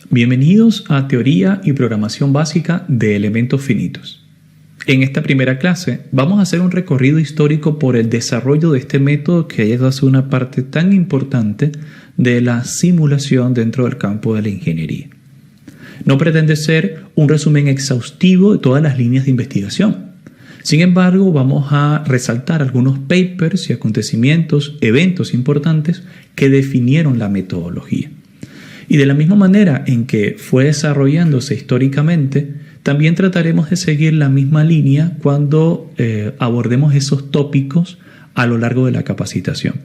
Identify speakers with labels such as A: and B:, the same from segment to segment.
A: Bienvenidos a Teoría y Programación Básica de Elementos Finitos. En esta primera clase vamos a hacer un recorrido histórico por el desarrollo de este método que ha llegado a ser una parte tan importante de la simulación dentro del campo de la ingeniería. No pretende ser un resumen exhaustivo de todas las líneas de investigación. Sin embargo, vamos a resaltar algunos papers y acontecimientos, eventos importantes que definieron la metodología. Y de la misma manera en que fue desarrollándose históricamente, también trataremos de seguir la misma línea cuando abordemos esos tópicos a lo largo de la capacitación.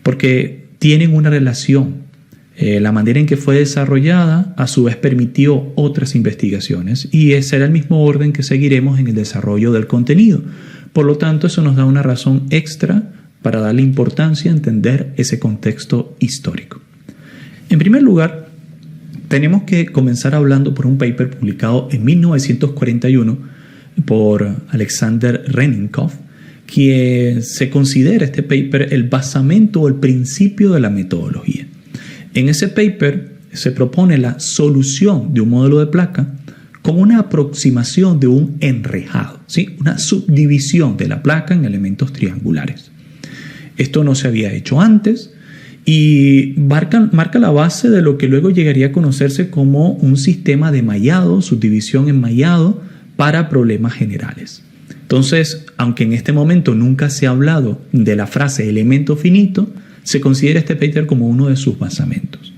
A: Porque tienen una relación. La manera en que fue desarrollada a su vez permitió otras investigaciones y ese será el mismo orden que seguiremos en el desarrollo del contenido. Por lo tanto, eso nos da una razón extra para darle importancia a entender ese contexto histórico. En primer lugar, tenemos que comenzar hablando por un paper publicado en 1941 por Alexander Renninkhoff, que se considera este paper el basamento o el principio de la metodología. En ese paper se propone la solución de un modelo de placa como una aproximación de un enrejado, ¿sí? Una subdivisión de la placa en elementos triangulares. Esto no se había hecho antes y marca la base de lo que luego llegaría a conocerse como un sistema de mallado, subdivisión en mallado para problemas generales. Entonces, aunque en este momento nunca se ha hablado de la frase elemento finito, se considera este paper como uno de sus basamentos.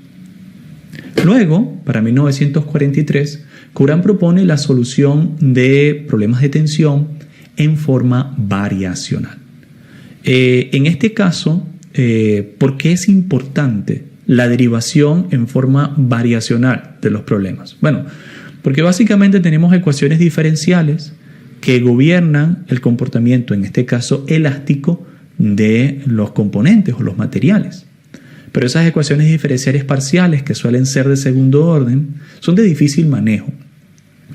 A: Luego, para 1943, Curran propone la solución de problemas de tensión en forma variacional. En este caso, ¿por qué es importante la derivación en forma variacional de los problemas? Bueno, porque básicamente tenemos ecuaciones diferenciales que gobiernan el comportamiento, en este caso elástico, de los componentes o los materiales. Pero esas ecuaciones diferenciales parciales, que suelen ser de segundo orden, son de difícil manejo.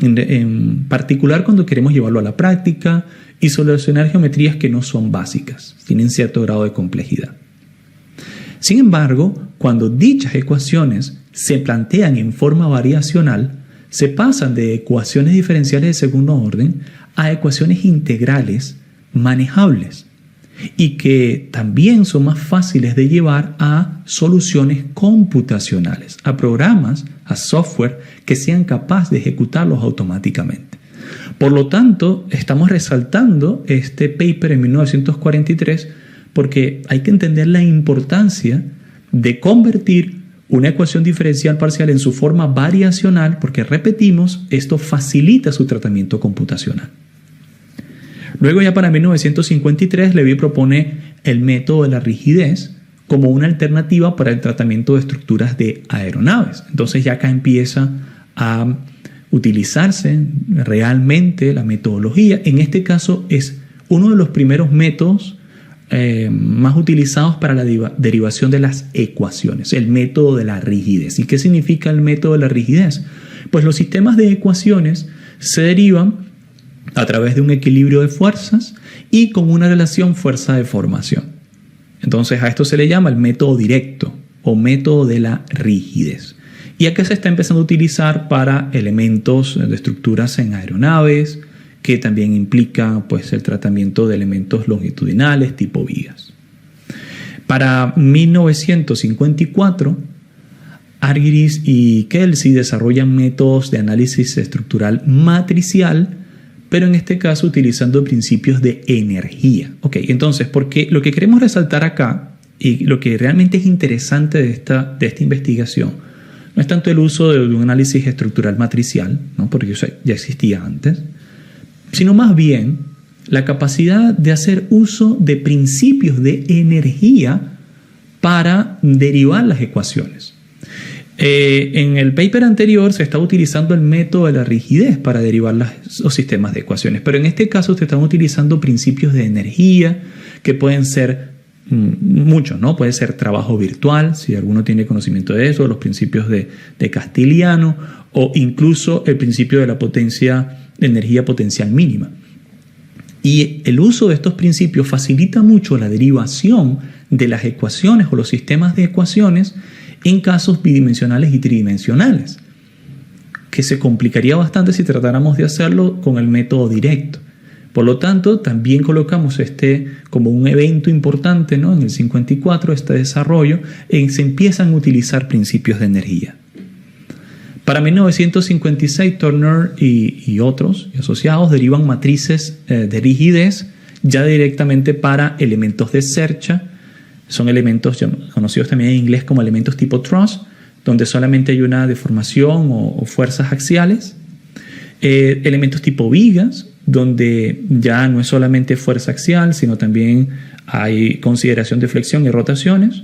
A: En particular cuando queremos llevarlo a la práctica y solucionar geometrías que no son básicas, tienen cierto grado de complejidad. Sin embargo, cuando dichas ecuaciones se plantean en forma variacional, se pasan de ecuaciones diferenciales de segundo orden a ecuaciones integrales manejables y que también son más fáciles de llevar a soluciones computacionales, a programas, a software que sean capaces de ejecutarlos automáticamente. Por lo tanto, estamos resaltando este paper en 1943 porque hay que entender la importancia de convertir una ecuación diferencial parcial en su forma variacional, porque repetimos, esto facilita su tratamiento computacional. Luego ya para 1953 Levy propone el método de la rigidez como una alternativa para el tratamiento de estructuras de aeronaves. Entonces ya acá empieza a utilizarse realmente la metodología. En este caso es uno de los primeros métodos más utilizados para la derivación de las ecuaciones, el método de la rigidez. ¿Y qué significa el método de la rigidez? Pues los sistemas de ecuaciones se derivan a través de un equilibrio de fuerzas y con una relación fuerza-deformación. Entonces a esto se le llama el método directo o método de la rigidez. Y acá se está empezando a utilizar para elementos de estructuras en aeronaves, que también implica pues, el tratamiento de elementos longitudinales tipo vigas. Para 1954, Argyris y Kelsey desarrollan métodos de análisis estructural matricial, pero en este caso utilizando principios de energía. Entonces, porque lo que queremos resaltar acá y lo que realmente es interesante de esta investigación no es tanto el uso de un análisis estructural matricial, ¿no? Porque eso ya existía antes, sino más bien la capacidad de hacer uso de principios de energía para derivar las ecuaciones. En el paper anterior se estaba utilizando el método de la rigidez para derivar los sistemas de ecuaciones, pero en este caso se están utilizando principios de energía que pueden ser muchos, ¿no? Puede ser trabajo virtual, si alguno tiene conocimiento de eso, los principios de Castiliano o incluso el principio de la energía potencial mínima. Y el uso de estos principios facilita mucho la derivación de las ecuaciones o los sistemas de ecuaciones en casos bidimensionales y tridimensionales. que se complicaría bastante si tratáramos de hacerlo con el método directo. Por lo tanto, también colocamos como un evento importante, ¿no? En el 54, este desarrollo, se empiezan a utilizar principios de energía. Para 1956, Turner y otros asociados derivan matrices de rigidez ya directamente para elementos de Sercha. Son elementos conocidos también en inglés como elementos tipo truss, donde solamente hay una deformación o fuerzas axiales. Elementos tipo vigas, donde ya no es solamente fuerza axial, sino también hay consideración de flexión y rotaciones.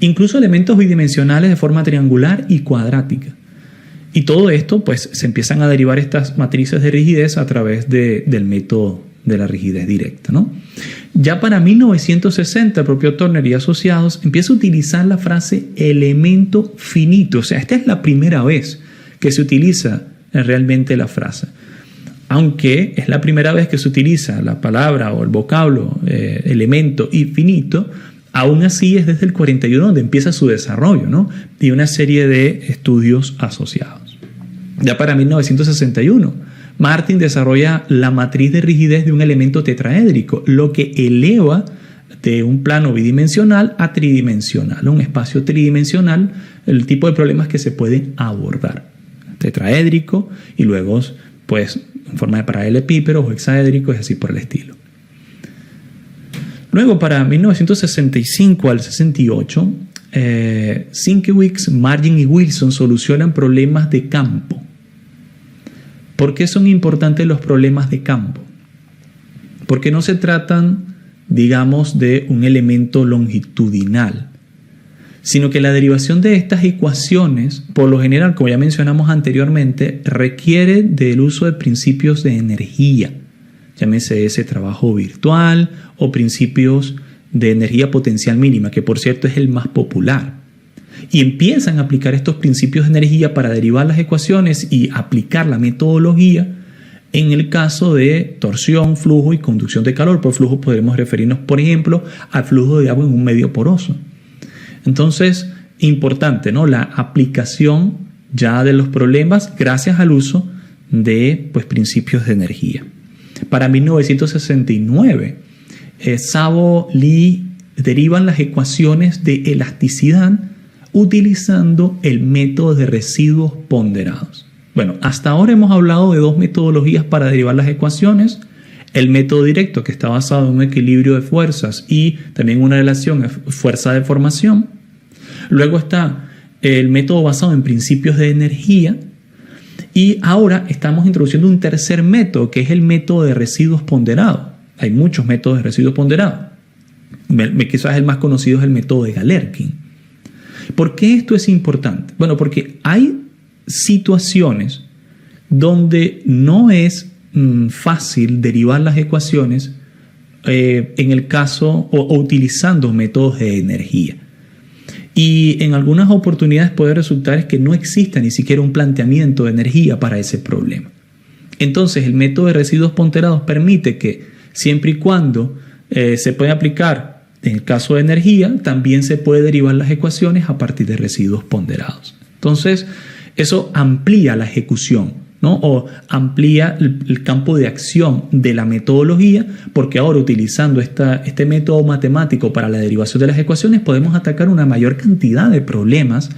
A: Incluso elementos bidimensionales de forma triangular y cuadrática. Y todo esto, pues, se empiezan a derivar estas matrices de rigidez a través del método de la rigidez directa, ¿no? Ya para 1960, el propio Turner y asociados empieza a utilizar la frase elemento finito. O sea, esta es la primera vez que se utiliza realmente la frase. Aunque es la primera vez que se utiliza la palabra o el vocablo elemento y finito, aún así es desde el 41 donde empieza su desarrollo, ¿no? Y una serie de estudios asociados. Ya para 1961, Martin desarrolla la matriz de rigidez de un elemento tetraédrico, lo que eleva de un plano bidimensional a tridimensional, un espacio tridimensional, el tipo de problemas que se pueden abordar. Tetraédrico y luego, pues, en forma de paralelepípedos o hexaédricos y así por el estilo. Luego, para 1965 al 68, Sienkiewicz, Margin y Wilson solucionan problemas de campo. ¿Por qué son importantes los problemas de campo? Porque no se tratan, digamos, de un elemento longitudinal, sino que la derivación de estas ecuaciones, por lo general, como ya mencionamos anteriormente, requiere del uso de principios de energía, llámese ese trabajo virtual o principios de energía potencial mínima, que por cierto es el más popular. Y empiezan a aplicar estos principios de energía para derivar las ecuaciones y aplicar la metodología en el caso de torsión, flujo y conducción de calor. Por flujo podremos referirnos, por ejemplo, al flujo de agua en un medio poroso. Entonces, importante, ¿no? La aplicación ya de los problemas gracias al uso de, pues, principios de energía. Para 1969, Szabo, Lee derivan las ecuaciones de elasticidad utilizando el método de residuos ponderados. Bueno, hasta ahora hemos hablado de dos metodologías para derivar las ecuaciones. El método directo, que está basado en un equilibrio de fuerzas y también una relación fuerza-deformación. Luego está el método basado en principios de energía. Y ahora estamos introduciendo un tercer método, que es el método de residuos ponderados. Hay muchos métodos de residuos ponderados. Quizás el más conocido es el método de Galerkin. ¿Por qué esto es importante? Bueno, porque hay situaciones donde no es fácil derivar las ecuaciones en el caso o utilizando métodos de energía. Y en algunas oportunidades puede resultar que no exista ni siquiera un planteamiento de energía para ese problema. Entonces, el método de residuos ponderados permite que, siempre y cuando se puede aplicar en el caso de energía, también se puede derivar las ecuaciones a partir de residuos ponderados. Entonces, eso amplía la ejecución, ¿no? O amplía el campo de acción de la metodología, porque ahora utilizando este método matemático para la derivación de las ecuaciones podemos atacar una mayor cantidad de problemas,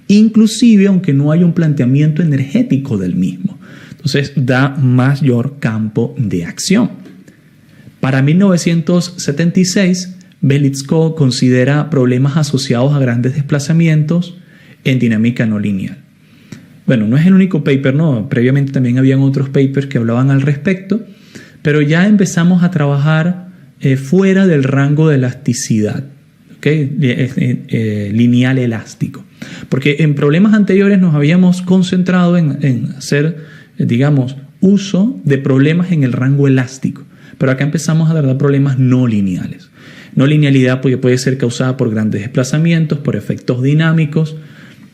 A: inclusive aunque no haya un planteamiento energético del mismo. Entonces da mayor campo de acción. Para 1976, Belitzko considera problemas asociados a grandes desplazamientos en dinámica no lineal. Bueno, no es el único paper, no. Previamente también habían otros papers que hablaban al respecto, pero ya empezamos a trabajar fuera del rango de elasticidad, ¿okay? Lineal elástico. Porque en problemas anteriores nos habíamos concentrado en hacer, digamos, uso de problemas en el rango elástico, pero acá empezamos a tratar problemas no lineales. No linealidad puede ser causada por grandes desplazamientos, por efectos dinámicos.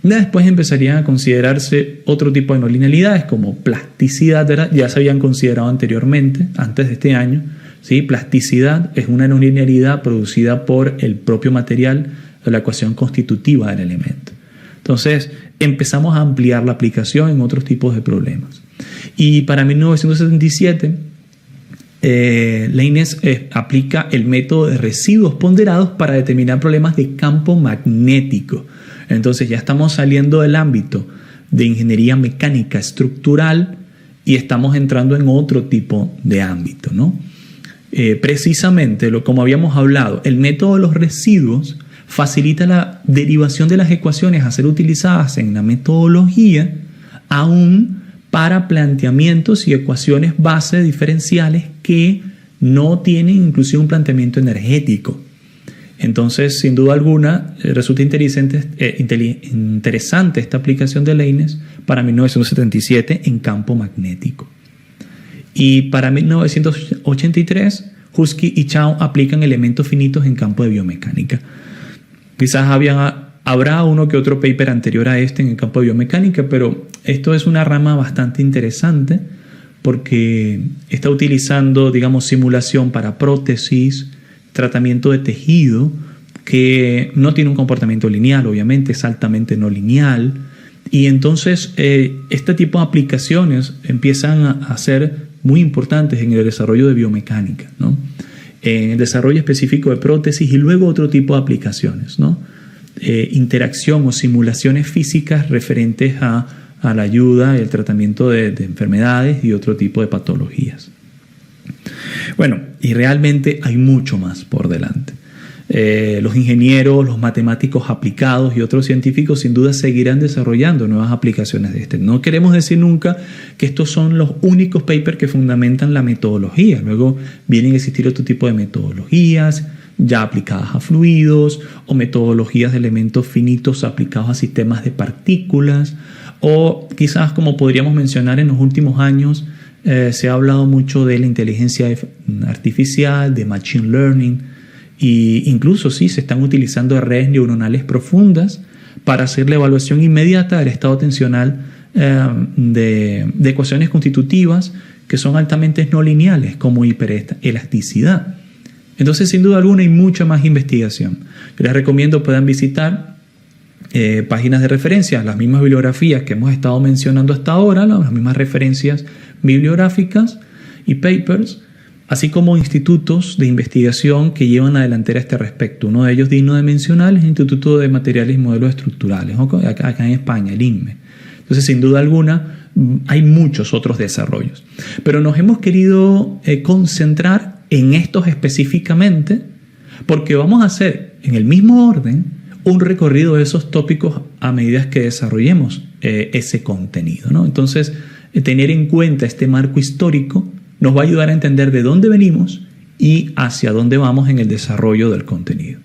A: Después empezarían a considerarse otro tipo de no linealidades como plasticidad, ¿verdad? Ya se habían considerado anteriormente, antes de este año, ¿sí? Plasticidad es una no linealidad producida por el propio material de la ecuación constitutiva del elemento. Entonces empezamos a ampliar la aplicación en otros tipos de problemas. Y para 1977, Leibniz aplica el método de residuos ponderados para determinar problemas de campo magnético. Entonces ya estamos saliendo del ámbito de ingeniería mecánica estructural y estamos entrando en otro tipo de ámbito, ¿no? Precisamente, como habíamos hablado, el método de los residuos facilita la derivación de las ecuaciones a ser utilizadas en la metodología, aún para planteamientos y ecuaciones base diferenciales que no tienen inclusive un planteamiento energético. Entonces, sin duda alguna, resulta interesante esta aplicación de Leibniz para 1977 en campo magnético. Y para 1983, Husky y Chao aplican elementos finitos en campo de biomecánica. Quizás habrá uno que otro paper anterior a este en el campo de biomecánica, pero esto es una rama bastante interesante porque está utilizando, digamos, simulación para prótesis, tratamiento de tejido, que no tiene un comportamiento lineal, obviamente, es altamente no lineal. Y entonces este tipo de aplicaciones empiezan a ser muy importantes en el desarrollo de biomecánica, ¿no? En el desarrollo específico de prótesis y luego otro tipo de aplicaciones, ¿no? Interacción o simulaciones físicas referentes a la ayuda y el tratamiento de enfermedades y otro tipo de patologías. Bueno, y realmente hay mucho más por delante. Los ingenieros, los matemáticos aplicados y otros científicos sin duda seguirán desarrollando nuevas aplicaciones de este. No queremos decir nunca que estos son los únicos papers que fundamentan la metodología. Luego vienen a existir otro tipo de metodologías ya aplicadas a fluidos o metodologías de elementos finitos aplicados a sistemas de partículas, o quizás, como podríamos mencionar, en los últimos años se ha hablado mucho de la inteligencia artificial, de machine learning, e incluso sí se están utilizando redes neuronales profundas para hacer la evaluación inmediata del estado tensional de ecuaciones constitutivas que son altamente no lineales, como hiperelasticidad. Entonces, sin duda alguna, hay mucha más investigación. Yo les recomiendo puedan visitar páginas de referencia, las mismas bibliografías que hemos estado mencionando hasta ahora, las mismas referencias bibliográficas y papers, así como institutos de investigación que llevan adelante a este respecto. Uno de ellos digno de mencionar es el Instituto de Materiales y Modelos Estructurales, acá en España, el INME. Entonces, sin duda alguna, hay muchos otros desarrollos. Pero nos hemos querido concentrar en estos específicamente porque vamos a hacer en el mismo orden un recorrido de esos tópicos a medida que desarrollemos ese contenido, ¿no? Entonces, tener en cuenta este marco histórico nos va a ayudar a entender de dónde venimos y hacia dónde vamos en el desarrollo del contenido.